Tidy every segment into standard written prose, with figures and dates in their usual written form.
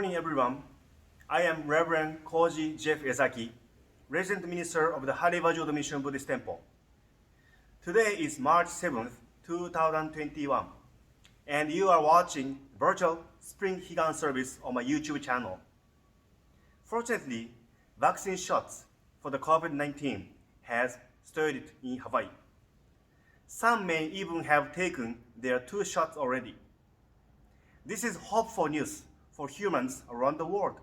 morning, everyone. I am Reverend Koji Jeff Ezaki, Resident Minister of the Haleiwa Jodo Mission Buddhist Temple. Today is March 7th, 2021, and you are watching virtual Spring Higan service on my YouTube channel. Fortunately, vaccine shots for the COVID-19 has started in Hawaii. Some may even have taken their 2 shots already. This is hopeful news for humans around the world.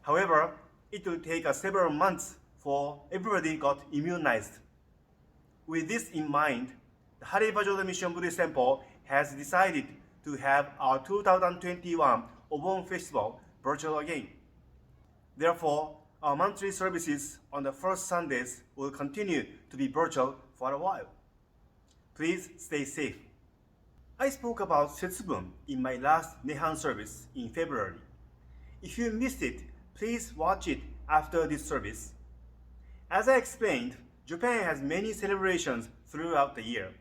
However, it will take several months for everybody got immunized. With this in mind, the Haleiwa Jodo Mission Buddhist Temple has decided to have our 2021 Obon Festival virtual again. Therefore, our monthly services on the first Sundays will continue to be virtual for a while. Please stay safe. I spoke about Setsubun in my last Nehan service in February. If you missed it, please watch it after this service. As I explained, Japan has many celebrations throughout the year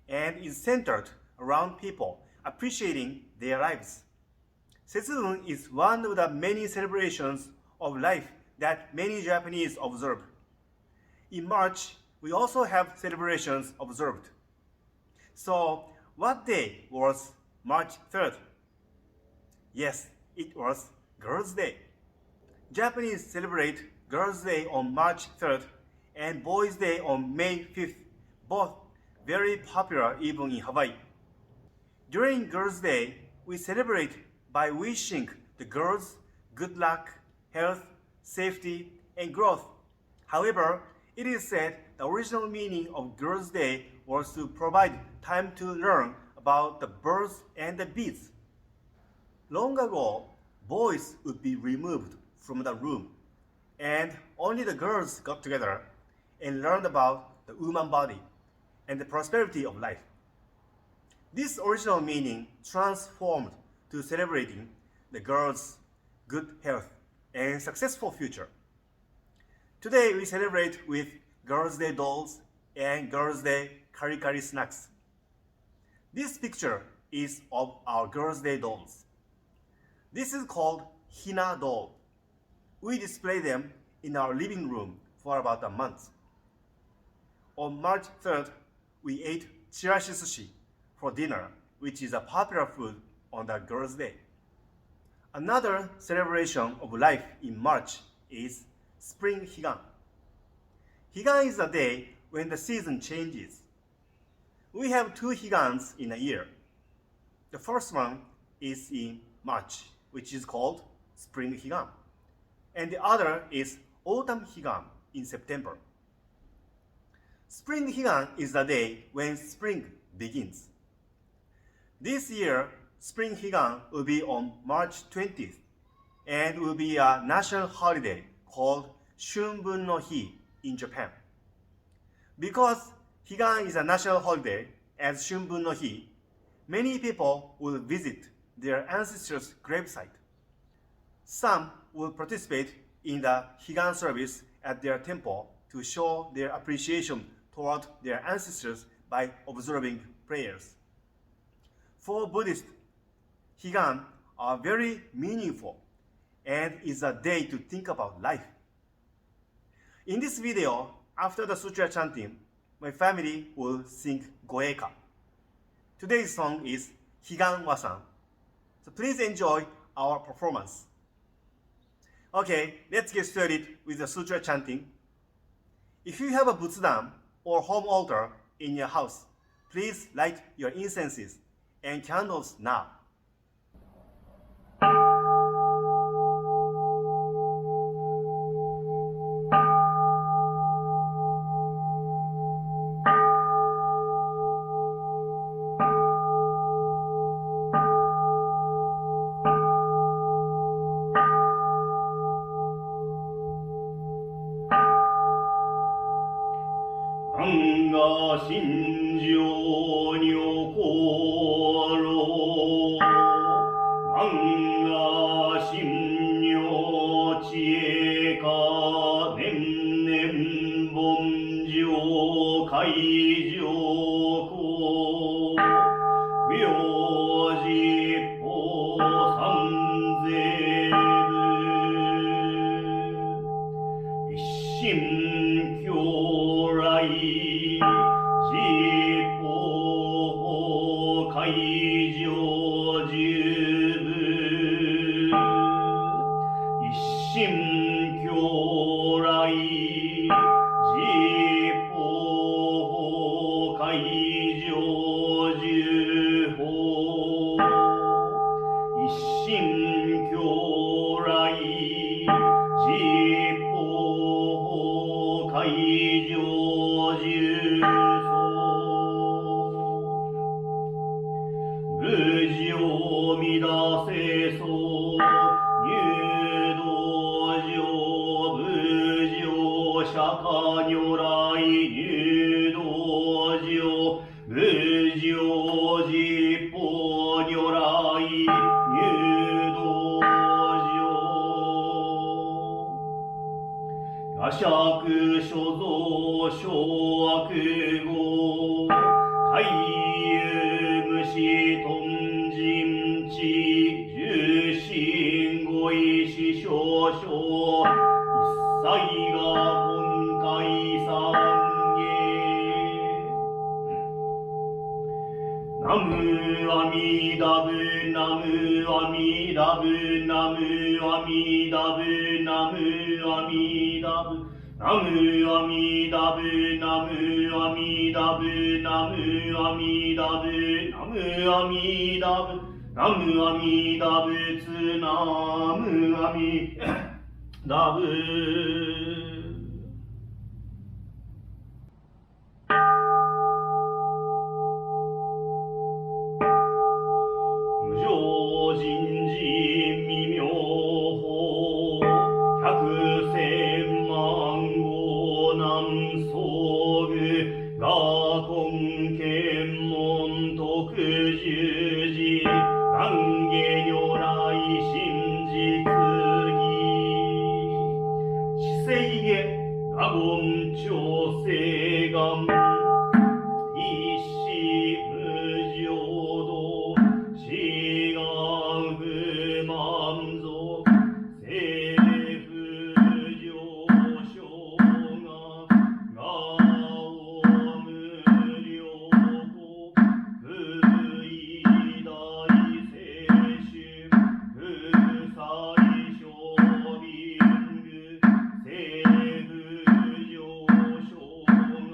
and is centered around people appreciating their lives. Setsubun is one of the many celebrations of life that many Japanese observe. In March, we also have celebrations observed. So, what day was March 3rd? Yes, it was Girls' Day. Japanese celebrate Girls' Day on March 3rd and Boys' Day on May 5th, both very popular even in Hawaii. During Girls' Day, we celebrate by wishing the girls good luck, health, safety, and growth. However, it is said the original meaning of Girls' Day was to provide time to learn about the birds and the bees. Long ago, boys would be removed from the room, and only the girls got together and learned about the human body and the prosperity of life. This original meaning transformed to celebrating the girls' good health and successful future. Today we celebrate with Girls' Day dolls and Girls' Day kari-kari snacks. This picture is of our Girls' Day dolls. This is called Hina doll. We display them in our living room for about a month. On March 3rd, we ate chirashi sushi for dinner, which is a popular food on the Girls' Day. Another celebration of life in March is Spring Higan. Higan is a day when the season changes. We have 2 Higans in a year. The first one is in March, which is called Spring Higan. And the other is Autumn Higan in September. Spring Higan is the day when spring begins. This year, Spring Higan will be on March 20th and will be a national holiday called Shunbun no Hi in Japan. Because Higan is a national holiday as Shunbun no Hi, many people will visit their ancestors' gravesite. Some will participate in the Higan service at their temple to show their appreciation toward their ancestors by observing prayers. For Buddhists, Higan are very meaningful and is a day to think about life. In this video, after the sutra chanting, my family will sing Goeka. Today's song is Higan Wasan. So please enjoy our performance. Okay, let's get started with the sutra chanting. If you have a butsudan or home altar in your house, please light your incenses and candles now. ang가 신조 뇨고로 ang가 심뇨 지혜가 냄냄 범조 가이조고 괴오지포 삼세 心教来実法会上十部一心教来実法会上十法一心教来実法会上十相無事を乱せそう入道場無常釈迦如来入道場無常実法如来入道場羅釈所蔵小悪語海遊無視頓人知重心語意思少々一切が本海三芸ナムアミダブナムアミダブナムアミダブナムアミダブナムアミダブナムアミダブナムアミダブナムアミダブナムアミダブツナムアミダブ無常人事未妙法百千万語南総具我根検問特十字願下如来真実義死生下我言調整願一子無常道志願不満足政府上昇が我無量法不意大聖主不最小便具政府上昇が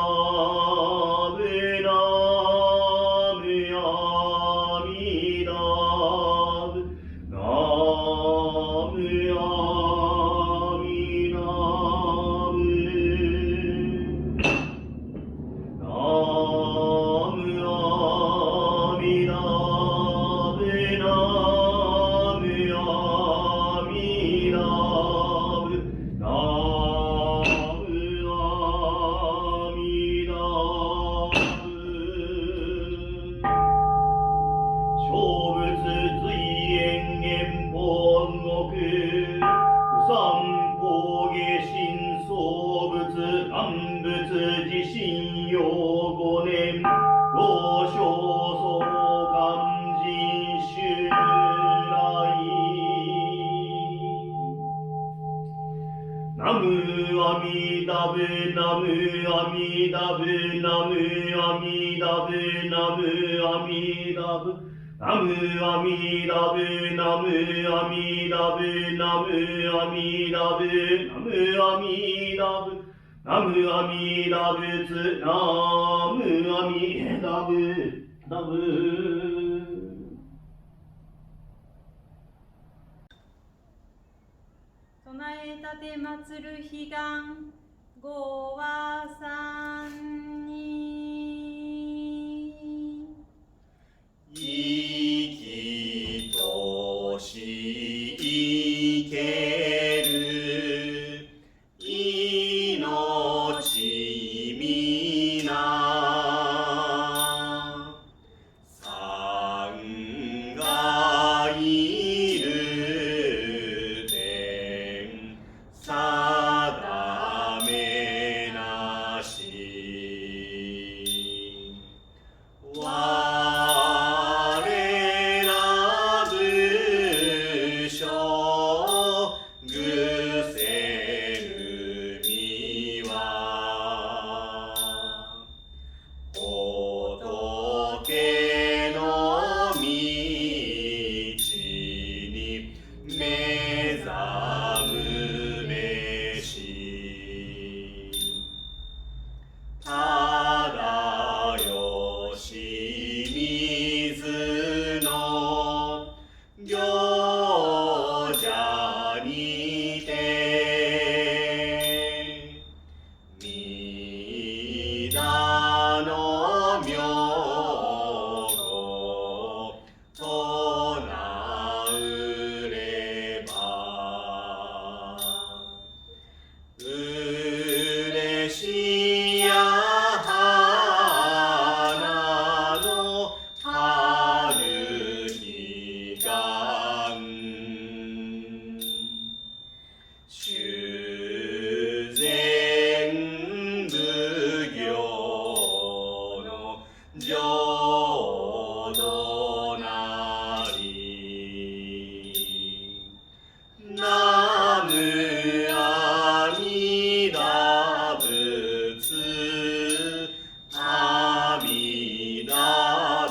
ナムアミダブナムアミダブナムアミダブナムアミダブナムアミダブナムアミダブナムアミダブナムアミダブナムアミダブツナムアミダブダブ唱えたてまつる悲願ご和さんに生きとし生ける命みなさんがいる天定めなし我ら武将ぐせるみは仏の道に目覚むべし。ただよし水の行者にて皆の名号唱うればうれしや花の春日が修善奉行の浄土なりナムアミダ仏阿弥陀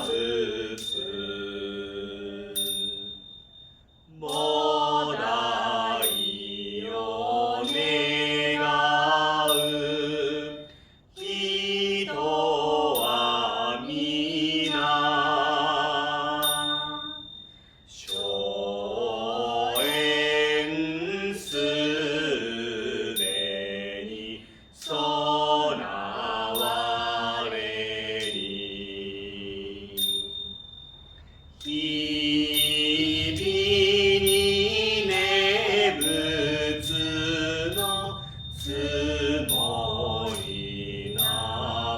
仏菩提を願う人は皆荘園すでに備われり日々に念仏のつもりな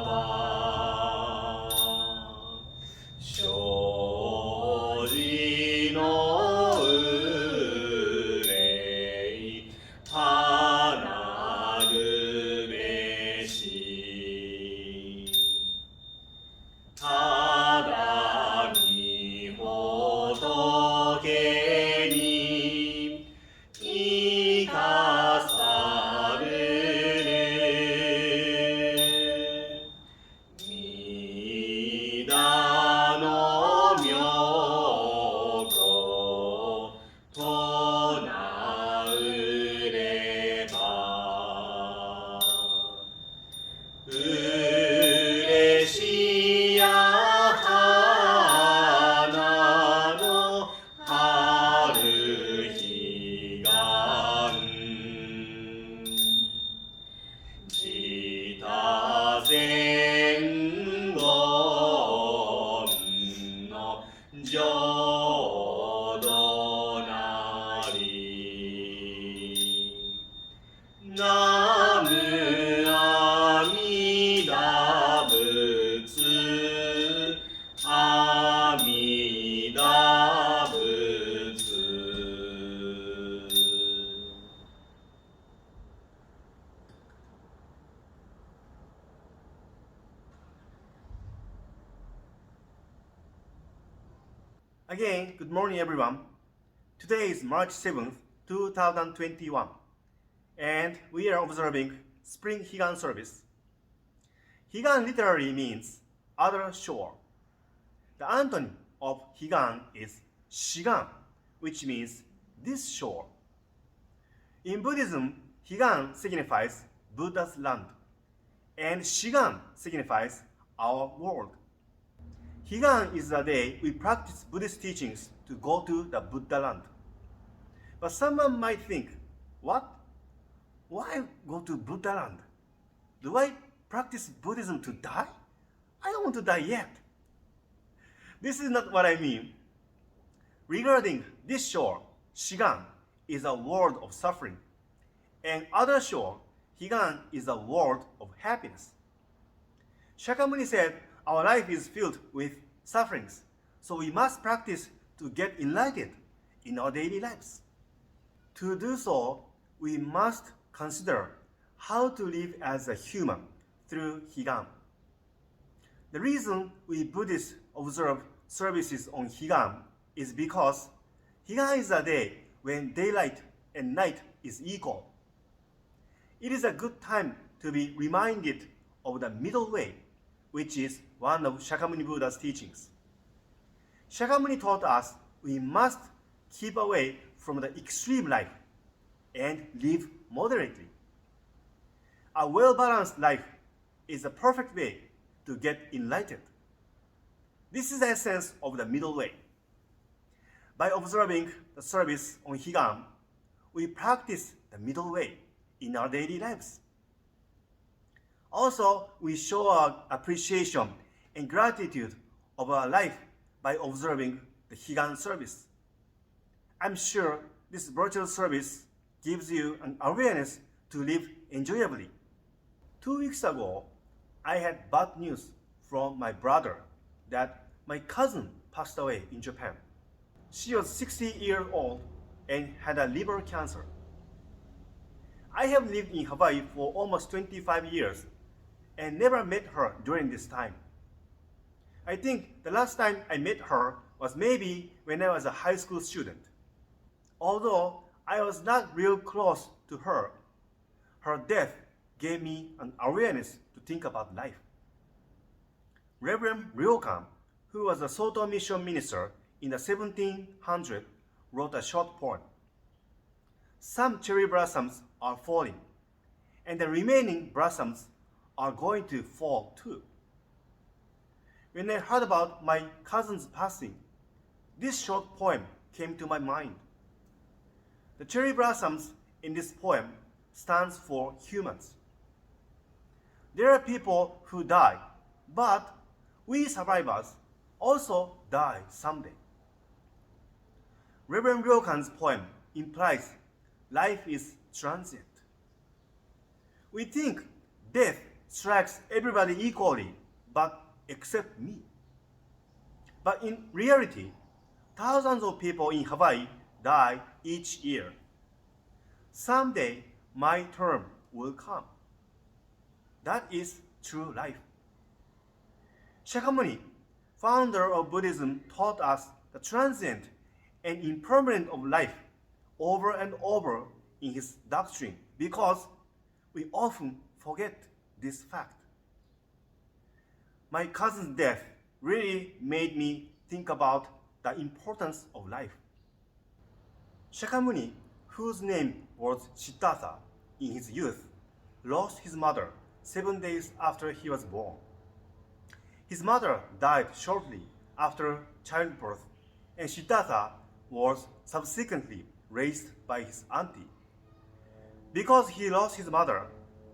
ば生じの憂い離るべしただに仏に生かさるれ皆の名号唱うればうれしや花の春日が自他前言の浄土なりナムアミダ仏阿弥陀仏Again, good morning everyone. Today is March 7th, 2021. and we are observing Spring Higan service. Higan literally means other shore. The antonym of Higan is Shigan, which means this shore. In Buddhism, Higan signifies Buddha's land, and Shigan signifies our world. Higan is the day we practice Buddhist teachings to go to the Buddha land. But someone might think, what? Why go to Buddha land? Do I practice Buddhism to die? I don't want to die yet. This is not what I mean. Regarding this shore, Shigan is a world of suffering, and other shore, Higan is a world of happiness. Shakyamuni said, our life is filled with sufferings, so we must practice to get enlightened in our daily lives. To do so, we must consider how to live as a human through Higan. The reason we Buddhists observe services on Higan is because Higan is a day when daylight and night is equal. It is a good time to be reminded of the middle way, which is one of Shakyamuni Buddha's teachings. Shakyamuni taught us we must keep away from the extreme life and live moderately. A well-balanced life is the perfect way to get enlightened. This is the essence of the middle way. By observing the service on Higan, we practice the middle way in our daily lives. Also, we show our appreciation and gratitude of our life by observing the Higan service. I'm sure this virtual service gives you an awareness to live enjoyably. 2 weeks ago, I had bad news from my brother that my cousin passed away in Japan. She was 60 years old and had a liver cancer. I have lived in Hawaii for almost 25 years and never met her during this time. I think the last time I met her was maybe when I was a high school student. Although I was not real close to her, her death gave me an awareness to think about life. Reverend Ryokan, who was a Soto mission minister in the 1700s, wrote a short poem. Some cherry blossoms are falling, and the remaining blossoms are going to fall too. When I heard about my cousin's passing, this short poem came to my mind. The cherry blossoms in this poem stands for humans. There are people who die, but we survivors also die someday. Reverend Ryokan's poem implies life is transient. We think death strikes everybody equally, but except me. But in reality, thousands of people in Hawaii die each year. Someday, my turn will come. That is true life. Shakyamuni, founder of Buddhism, taught us the transient and impermanent of life over and over in his doctrine because we often forget this fact. My cousin's death really made me think about the importance of life. Shakyamuni, whose name was Siddhartha in his youth, lost his mother 7 days after he was born. His mother died shortly after childbirth, and Siddhartha was subsequently raised by his auntie. Because he lost his mother,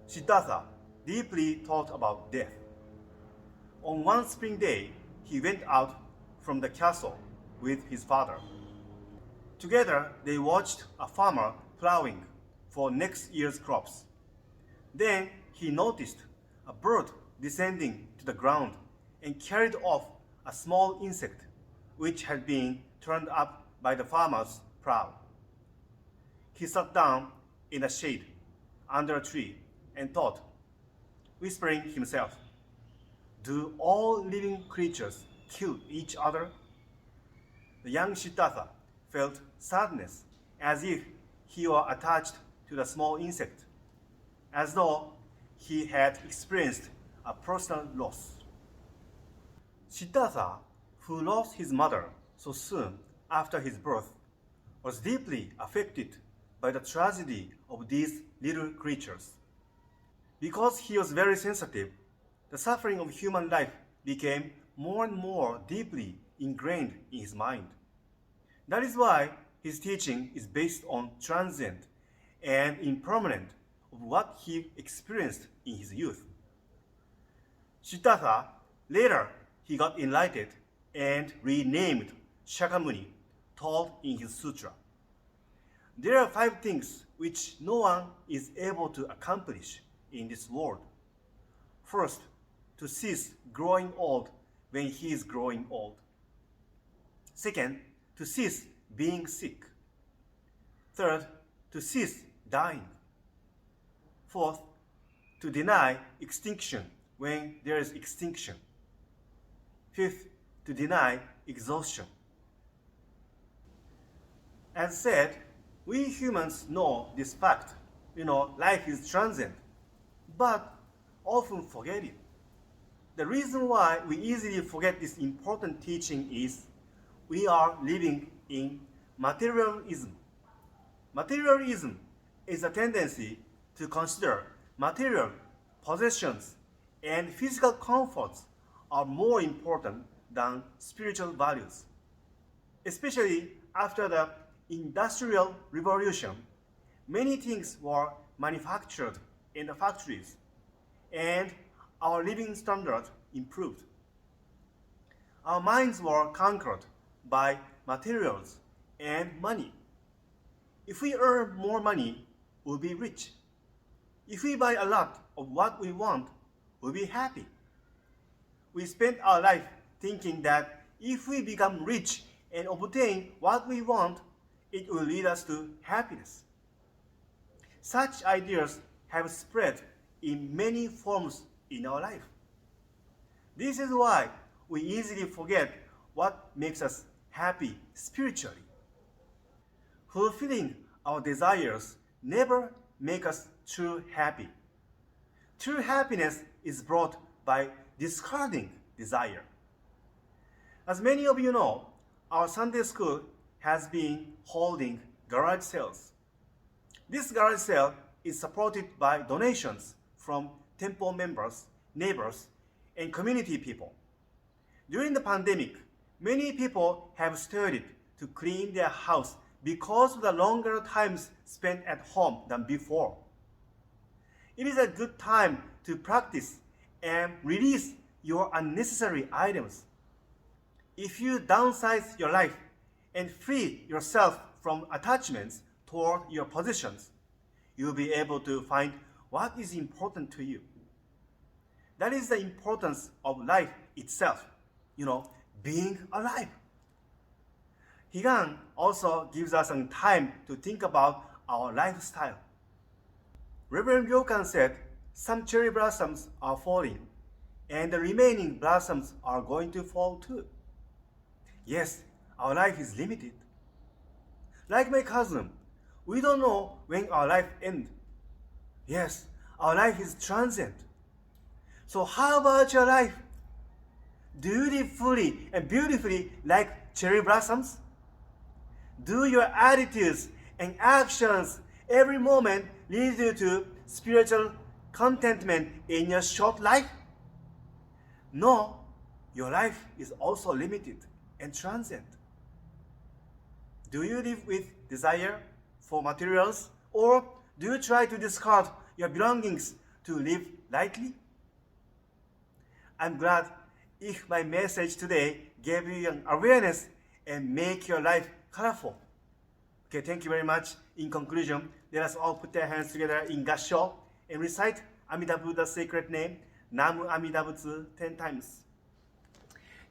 Siddhartha deeply thought about death. On one spring day, he went out from the castle with his father. Together, they watched a farmer plowing for next year's crops. Then he noticed a bird descending to the ground and carried off a small insect which had been turned up by the farmer's plow. He sat down in the shade under a tree and thought, whispering himself, "Do all living creatures kill each other?" The young Siddhartha felt sadness as if he were attached to the small insect, as though he had experienced a personal loss. Siddhartha, who lost his mother so soon after his birth, was deeply affected by the tragedy of these little creatures. Because he was very sensitive, the suffering of human life became more and more deeply ingrained in his mind. That is why his teaching is based on transient and impermanent of what he experienced in his youth. Siddhartha, later he got enlightened and renamed Shakyamuni, taught in his sutra. There are 5 things which no one is able to accomplish in this world. First, to cease growing old when he is growing old. Second, to cease being sick. Third, to cease dying. Fourth, to deny extinction when there is extinction. Fifth, to deny exhaustion. As said, we humans know this fact. Life is transient, but often forget it. The reason why we easily forget this important teaching is we are living in materialism. Materialism is a tendency to consider material possessions and physical comforts are more important than spiritual values. Especially after the Industrial Revolution, many things were manufactured in the factories, and our living standard improved. Our minds were conquered by materials and money. If we earn more money, we'll be rich. If we buy a lot of what we want, we'll be happy. We spend our life thinking that if we become rich and obtain what we want, it will lead us to happiness. Such ideas have spread in many forms in our life. This is why we easily forget what makes us happy spiritually. Fulfilling our desires never make us true happy. True happiness is brought by discarding desire. As many of you know, our Sunday school has been holding garage sales. This garage sale is supported by donations from temple members, neighbors, and community people. During the pandemic, many people have started to clean their house because of the longer times spent at home than before. It is a good time to practice and release your unnecessary items. If you downsize your life and free yourself from attachments toward your possessions, you'll be able to find what is important to you. That is the importance of life itself, being alive. Higan also gives us some time to think about our lifestyle. Reverend Ryokan said, some cherry blossoms are falling, and the remaining blossoms are going to fall too. Yes, our life is limited. Like my cousin, we don't know when our life ends. Yes, our life is transient. So how about your life? Do you live fully and beautifully like cherry blossoms? Do your attitudes and actions every moment lead you to spiritual contentment in your short life? No, your life is also limited and transient. Do you live with desire for materials, or do you try to discard your belongings to live lightly? I'm glad if my message today gave you an awareness and make your life colorful. Okay, thank you very much. In conclusion, let us all put our hands together in Gassho and recite Amida Buddha's sacred name, Namu Amida Butsu 10 times.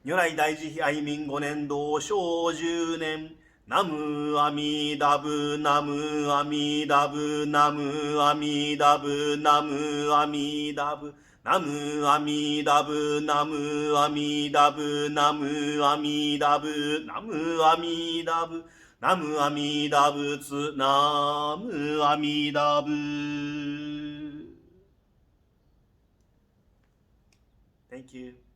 如来大慈悲愛民5年度小10年ナムアミダブナムアミダブナムアミダブナムアミダブナムアミダブナムアミダブナムアミダブナムアミダブナムアミダ仏、ナムアミダ仏。Thank you.